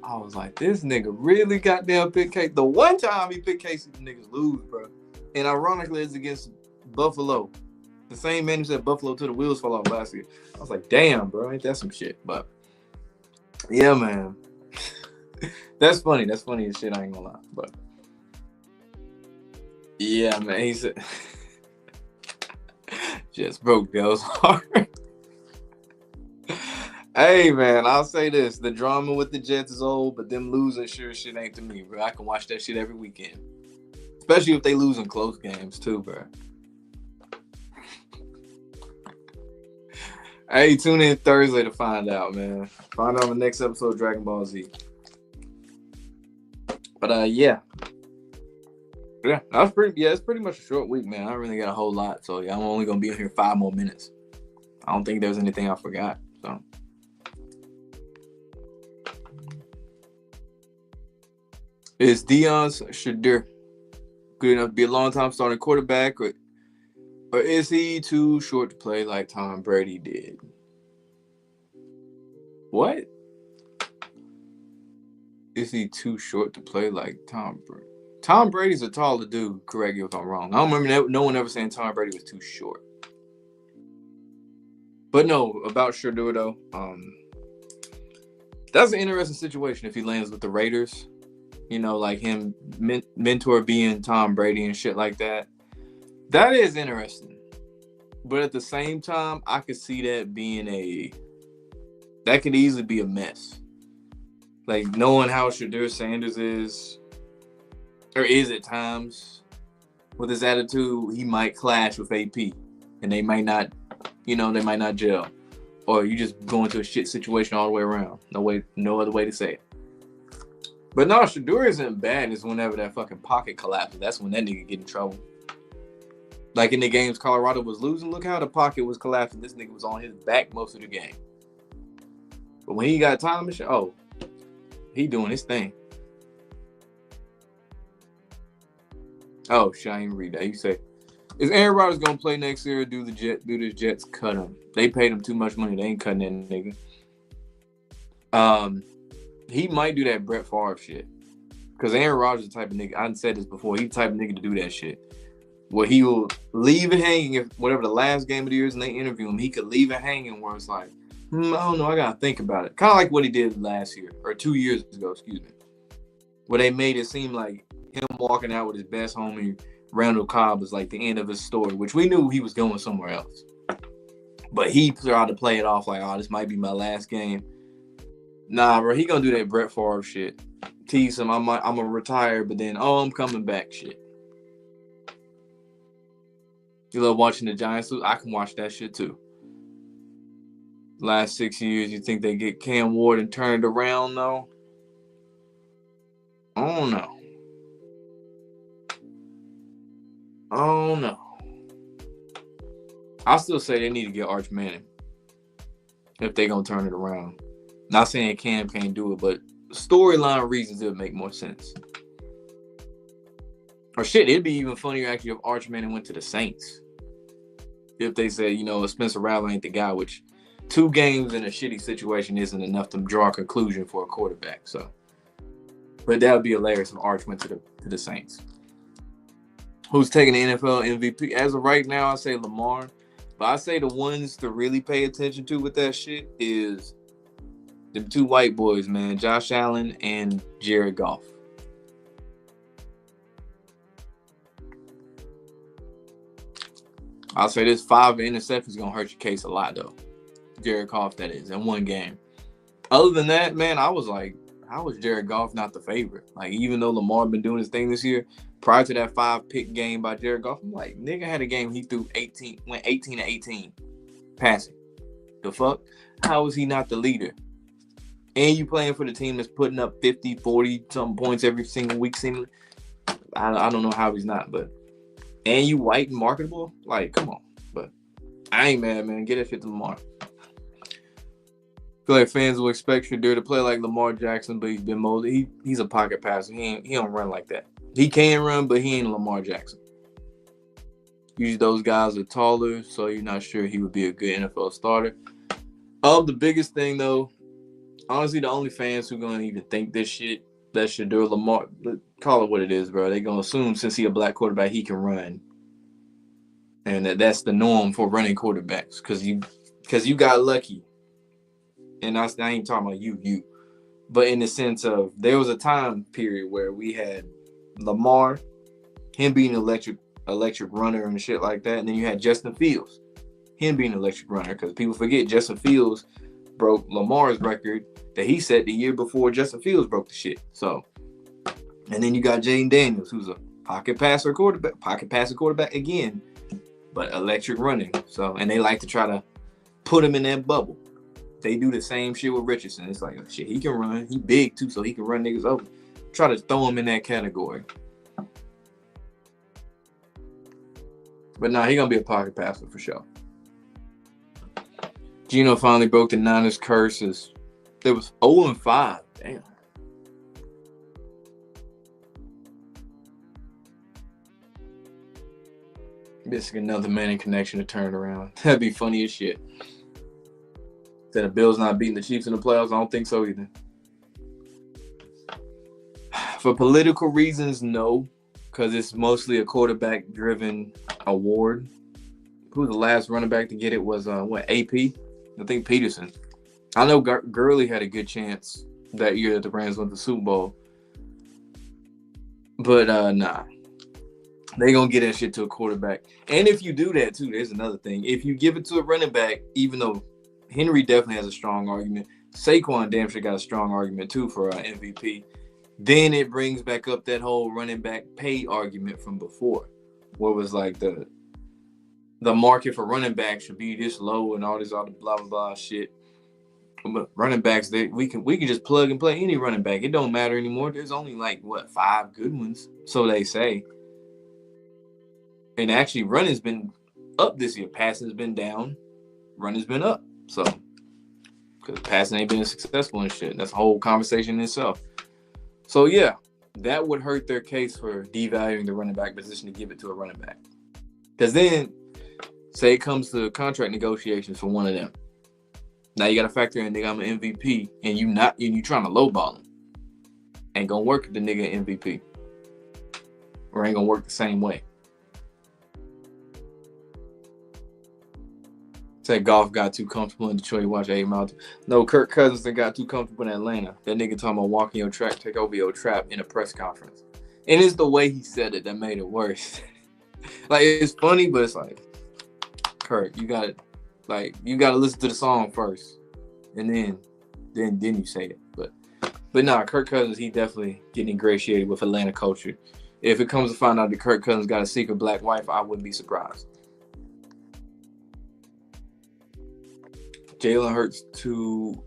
I was like, this nigga really goddamn picked KC. The one time he picked KC, the niggas lose, bro. And ironically, it's against Buffalo. The same man who said Buffalo till the wheels fall off last year. I was like, damn, bro, ain't that some shit? But yeah, man. That's funny. That's funny as shit, I ain't gonna lie. But yeah, man, he said just broke Dell's heart. Hey, man, I'll say this. The drama with the Jets is old, but them losing sure shit ain't to me, bro. I can watch that shit every weekend. Especially if they lose in close games, too, bro. Hey, tune in Thursday to find out, man. Find out on the next episode of Dragon Ball Z. But, yeah. Yeah, it's pretty much a short week, man. I don't really got a whole lot. So, yeah, I'm only going to be in here 5 more minutes. I don't think there's anything I forgot, so. Is Deion Shadur good enough to be a long-time starting quarterback, or is he too short to play like Tom Brady did? What? Is he too short to play like Tom Brady? Tom Brady's a taller dude, correct me if I'm wrong. I don't remember no one ever saying Tom Brady was too short. But no, about Shadur, though, that's an interesting situation if he lands with the Raiders. You know, like him mentor being Tom Brady and shit like that. That is interesting. But at the same time, I could see that being that could easily be a mess. Like, knowing how Shadur Sanders is, or is at times, with his attitude, he might clash with AP. And they might not gel. Or you just go into a shit situation all the way around. No other way to say it. But no, Shadur isn't bad. It's whenever that fucking pocket collapses. That's when that nigga get in trouble. Like in the games Colorado was losing, look how the pocket was collapsing. This nigga was on his back most of the game. But when he got time machine, he doing his thing. Oh, shit, I didn't even read that. You say, is Aaron Rodgers gonna play next year or do the Jets cut him? They paid him too much money. They ain't cutting that nigga. He might do that Brett Favre shit. Because Aaron Rodgers is the type of nigga, I said this before, he's the type of nigga to do that shit. Where he will leave it hanging if whatever the last game of the year is and they interview him, he could leave it hanging where it's like, I don't know, I gotta think about it. Kind of like what he did last year, or 2 years ago, excuse me. Where they made it seem like him walking out with his best homie, Randall Cobb, was like the end of his story, which we knew he was going somewhere else. But he tried to play it off like, this might be my last game. Nah, bro, he gonna do that Brett Favre shit. Tease him, I'm gonna retire, but then, I'm coming back shit. You love watching the Giants lose? I can watch that shit too. Last 6 years, you think they get Cam Ward and turned around, though? Oh, no. Oh, no. I still say they need to get Arch Manning if they gonna turn it around. Not saying Cam can't do it, but storyline reasons it would make more sense. Or shit, it'd be even funnier actually if Arch Manning went to the Saints. If they say, Spencer Rattler ain't the guy, which 2 games in a shitty situation isn't enough to draw a conclusion for a quarterback. So, but that would be hilarious if Arch went to the Saints. Who's taking the NFL MVP? As of right now, I say Lamar. But I say the ones to really pay attention to with that shit is the 2 white boys, man. Josh Allen and Jared Goff. I'll say this: 5 interceptions gonna hurt your case a lot, though. Jared Goff, that is, in one game. Other than that, man, I was like, how was Jared Goff not the favorite? Like, even though Lamar been doing his thing this year, prior to that 5-pick game by Jared Goff, I'm like, nigga had a game he threw 18, went 18 to 18 passing. The fuck? How is he not the leader? And you playing for the team that's putting up 50, 40 something points every single week, seemingly. I don't know how he's not, but and you white and marketable, like, come on. But I ain't mad, man. Get that shit to Lamar. I feel like fans will expect Shadur to play like Lamar Jackson, but he's been molded. He's a pocket passer. He don't run like that. He can run, but he ain't Lamar Jackson. Usually those guys are taller, so you're not sure he would be a good NFL starter. The biggest thing, though, honestly, the only fans who gonna even think this shit, that Shadur Lamar, call it what it is, bro. They gonna assume since he a black quarterback, he can run, and that's the norm for running quarterbacks. Cause you got lucky, and I ain't talking about you, but in the sense of there was a time period where we had Lamar, him being an electric runner and shit like that, and then you had Justin Fields, him being an electric runner. Because people forget Justin Fields broke Lamar's record that he set the year before Justin Fields broke the shit. So, and then you got Jaden Daniels, who's a pocket passer quarterback again, but electric running. So, and they like to try to put him in that bubble. They do the same shit with Richardson. It's like, shit, he can run. He big too, so he can run niggas over. Try to throw him in that category. But nah, he gonna be a pocket passer for sure. Geno finally broke the Niners curses. It was 0-5. Damn. Missing another Manning connection to turn around. That'd be funny as shit. That the Bills not beating the Chiefs in the playoffs? I don't think so either. For political reasons, no. Because it's mostly a quarterback-driven award. Who the last running back to get it was, AP? I think Peterson. I know Gurley had a good chance that year that the Rams went to the Super Bowl. But, nah. They going to get that shit to a quarterback. And if you do that, too, there's another thing. If you give it to a running back, even though Henry definitely has a strong argument, Saquon damn sure got a strong argument, too, for MVP. Then it brings back up that whole running back pay argument from before, where it was like the market for running backs should be this low and all this other blah blah blah shit. But running backs, we can just plug and play any running back. It don't matter anymore. There's only 5 good ones, so they say. And actually, running's been up this year. Passing's been down. Running's been up. So, because passing ain't been successful and shit. That's a whole conversation in itself. So, yeah, that would hurt their case for devaluing the running back position to give it to a running back. Because then, say it comes to contract negotiations for one of them. Now you got to factor in, nigga, I'm an MVP, and you trying to lowball him. Ain't going to work if the nigga MVP. Or ain't going to work the same way. Say Goff got too comfortable in Detroit, watch 8 Mile. No, Kirk Cousins got too comfortable in Atlanta. That nigga talking about walking your track, take over your trap in a press conference. And it's the way he said it that made it worse. Like, it's funny, but it's like, Kirk, you gotta listen to the song first. And then you say it. But nah, Kirk Cousins, he definitely getting ingratiated with Atlanta culture. If it comes to find out that Kirk Cousins got a secret black wife, I wouldn't be surprised. Jalen Hurts for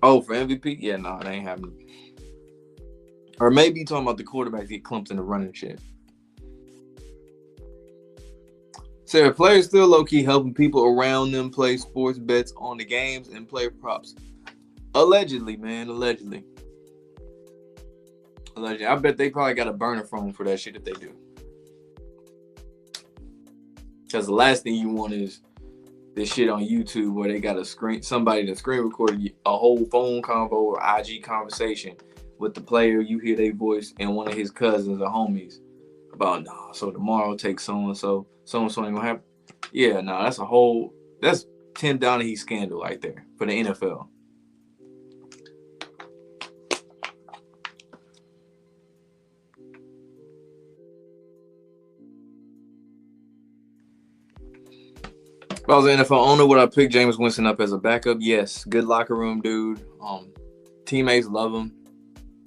MVP? Yeah, nah, that ain't happening. Or maybe you're talking about the quarterbacks get clumped in the running shit. So are players still low-key helping people around them play sports bets on the games and player props? Allegedly, man. Allegedly. I bet they probably got a burner phone for that shit if they do. Because the last thing you want is this shit on YouTube where they got somebody that screen recorded a whole phone convo or IG conversation with the player. You hear their voice and one of his cousins or homies about, so tomorrow take so-and-so ain't gonna happen. Yeah, that's Tim Donaghy scandal right there for the NFL. If I was an NFL owner, would I pick Jameis Winston up as a backup? Yes. Good locker room dude. Teammates love him.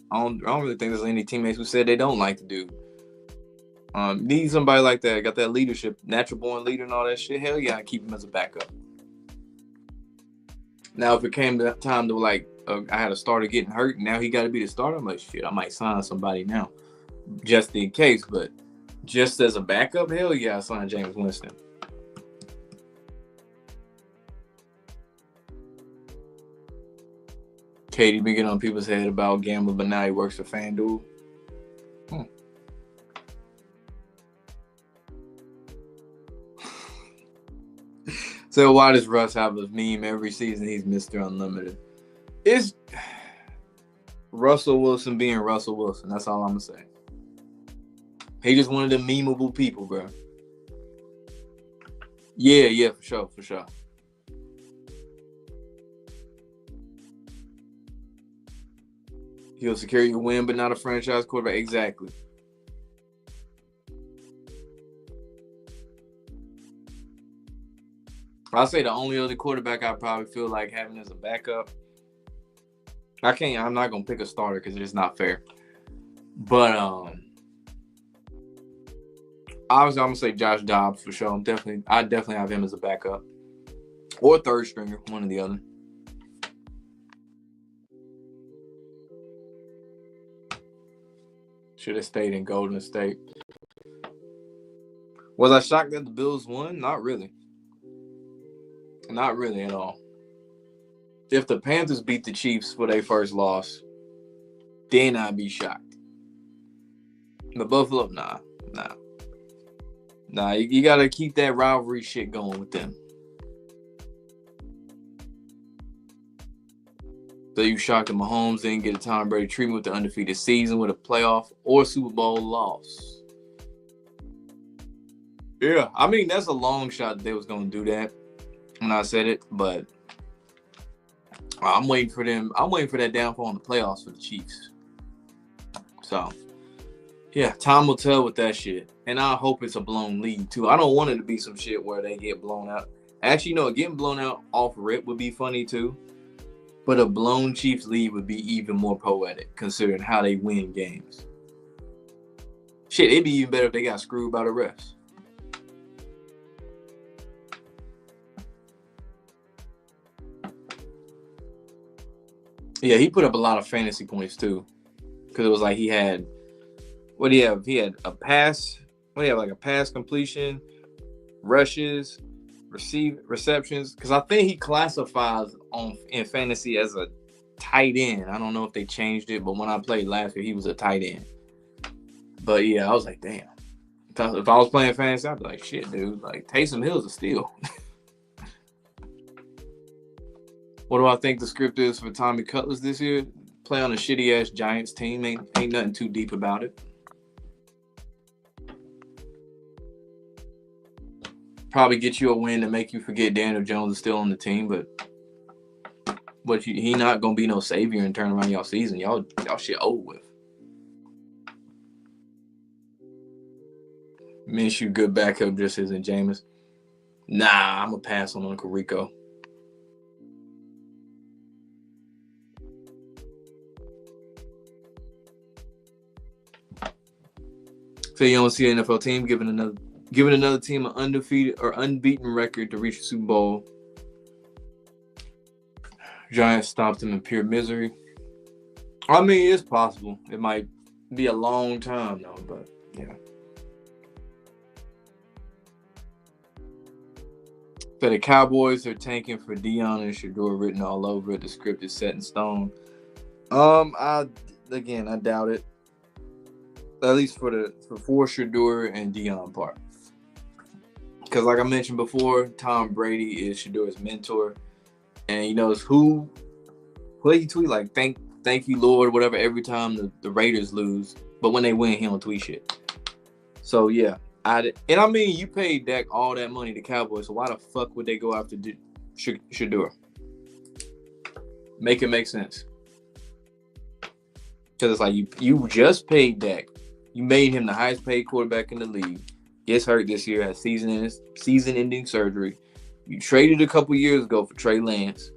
I don't really think there's any teammates who said they don't like the dude. Need somebody like that. Got that leadership, natural born leader and all that shit. Hell yeah, I keep him as a backup. Now, if it came to time to I had a starter getting hurt, and now he got to be the starter, I'm like, shit, I might sign somebody now, just in case. But just as a backup, hell yeah, I signed Jameis Winston. Katie been getting on people's head about gambling, but now he works for FanDuel. So why does Russ have a meme every season? He's Mr. Unlimited. It's Russell Wilson being Russell Wilson. That's all I'm gonna say. He just one of the memeable people, bro. Yeah, for sure. He'll secure your win, but not a franchise quarterback. Exactly. I'll say the only other quarterback I probably feel like having as a backup. I'm not gonna pick a starter because it's not fair. But obviously I'm gonna say Josh Dobbs for sure. I definitely have him as a backup. Or third stringer, one or the other. Should have stayed in Golden State. Was I shocked that the Bills won? Not really. Not really at all. If the Panthers beat the Chiefs for their first loss, then I'd be shocked. The Buffalo, nah. You got to keep that rivalry shit going with them. So you shocked that Mahomes didn't get a Tom Brady treatment with the undefeated season with a playoff or Super Bowl loss. Yeah, I mean, that's a long shot that they was going to do that when I said it, but I'm waiting for them. I'm waiting for that downfall in the playoffs for the Chiefs. So, yeah, time will tell with that shit. And I hope it's a blown lead, too. I don't want it to be some shit where they get blown out. Actually, getting blown out off rip would be funny, too. But a blown Chiefs lead would be even more poetic, considering how they win games. Shit, it'd be even better if they got screwed by the refs. Yeah, he put up a lot of fantasy points too, because it was like he had, what do you have? He had a pass. What do you have? Like a pass completion, rushes, receptions. Because I think he classifies in fantasy as a tight end. I don't know if they changed it, but when I played last year, he was a tight end. But yeah, I was like, damn. If I was playing fantasy, I'd be like, shit, dude. Like Taysom Hill's a steal. What do I think the script is for Tommy Cutlass this year? Play on a shitty-ass Giants team. Ain't nothing too deep about it. Probably get you a win to make you forget Daniel Jones is still on the team, but he not going to be no savior and turn around y'all season. Y'all shit old with. Minshew, good backup, just isn't Jameis. Nah, I'm going to pass on Uncle Rico. So you don't see an NFL team giving another team an undefeated or unbeaten record to reach the Super Bowl. Giants stopped them in pure misery. I mean, it's possible. It might be a long time though, but yeah. So the Cowboys are tanking for Deion and Shador written all over it. The script is set in stone. I doubt it. At least for Shador and Deion part. Because like I mentioned before, Tom Brady is Shador's mentor. And he knows who he tweet like thank you, Lord, whatever, every time the Raiders lose. But when they win, he don't tweet shit. So yeah. You paid Dak all that money to Cowboys, so why the fuck would they go after Shador? Make it make sense. Because it's like you just paid Dak. You made him the highest paid quarterback in the league. Gets hurt this year, has season-ending surgery. You traded a couple years ago for Trey Lance.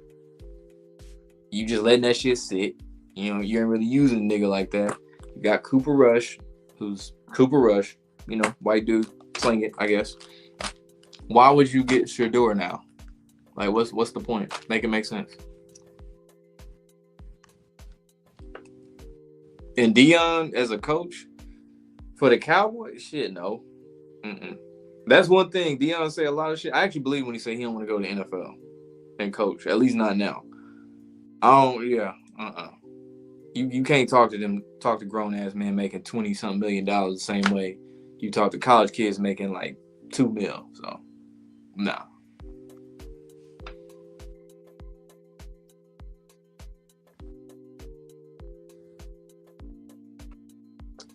You just letting that shit sit. You know, you ain't really using a nigga like that. You got Cooper Rush, who's Cooper Rush, you know, white dude, sling it, I guess. Why would you get Shedeur now? Like, what's the point? Make it make sense. And Deion as a coach for the Cowboys, shit, no. That's one thing. Deion say a lot of shit. I actually believe when he say he don't want to go to the NFL and coach, at least not now. You can't talk to grown ass men making $20-something million the same way you talk to college kids making like $2 million. So, nah.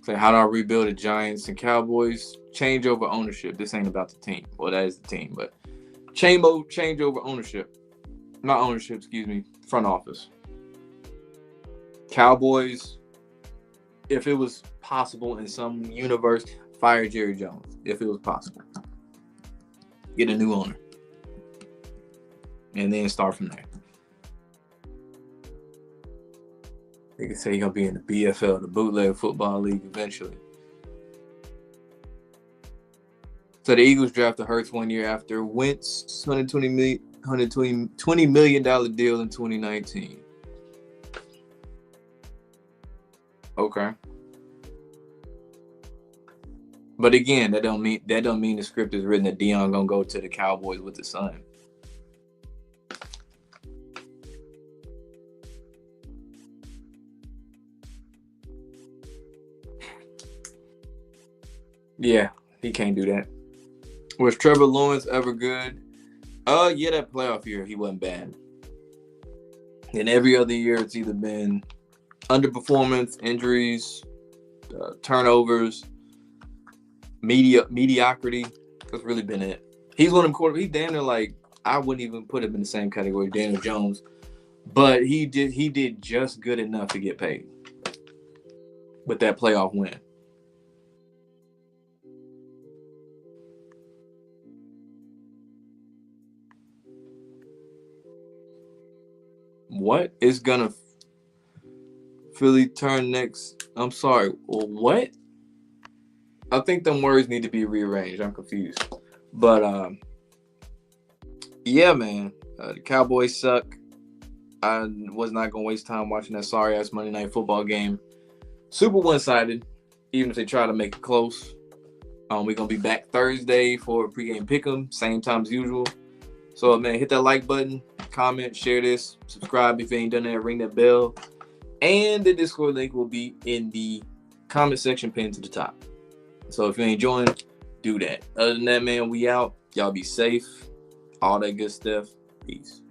So how do I rebuild the Giants and Cowboys? Change over ownership. This ain't about the team. Well, that is the team, but change over ownership. Not ownership, excuse me. Front office. Cowboys, if it was possible in some universe, fire Jerry Jones. If it was possible. Get a new owner. And then start from there. They can say he's going to be in the BFL, the Bootleg Football League, eventually. So the Eagles drafted Hurts 1 year after Wentz $120 million deal in 2019. Okay. But again, that don't mean the script is written that Deion gonna go to the Cowboys with his son. Yeah, he can't do that. Was Trevor Lawrence ever good? Yeah, that playoff year he wasn't bad. And every other year it's either been underperformance, injuries, turnovers, mediocrity. That's really been it. He's one of them quarterbacks. He's damn near like, I wouldn't even put him in the same category as Daniel Jones, but he did just good enough to get paid with that playoff win. What is gonna Philly turn next? I'm sorry. What? I think them words need to be rearranged. I'm confused. But yeah, man. The Cowboys suck. I was not gonna waste time watching that sorry ass Monday Night Football game. Super one-sided. Even if they try to make it close. We're gonna be back Thursday for a pregame pick'em, same time as usual. So man, hit that like button, comment, share this, subscribe if you ain't done that, ring that bell. And the Discord link will be in the comment section pinned to the top. So if you ain't joined, do that. Other than that, man, we out. Y'all be safe. All that good stuff. Peace.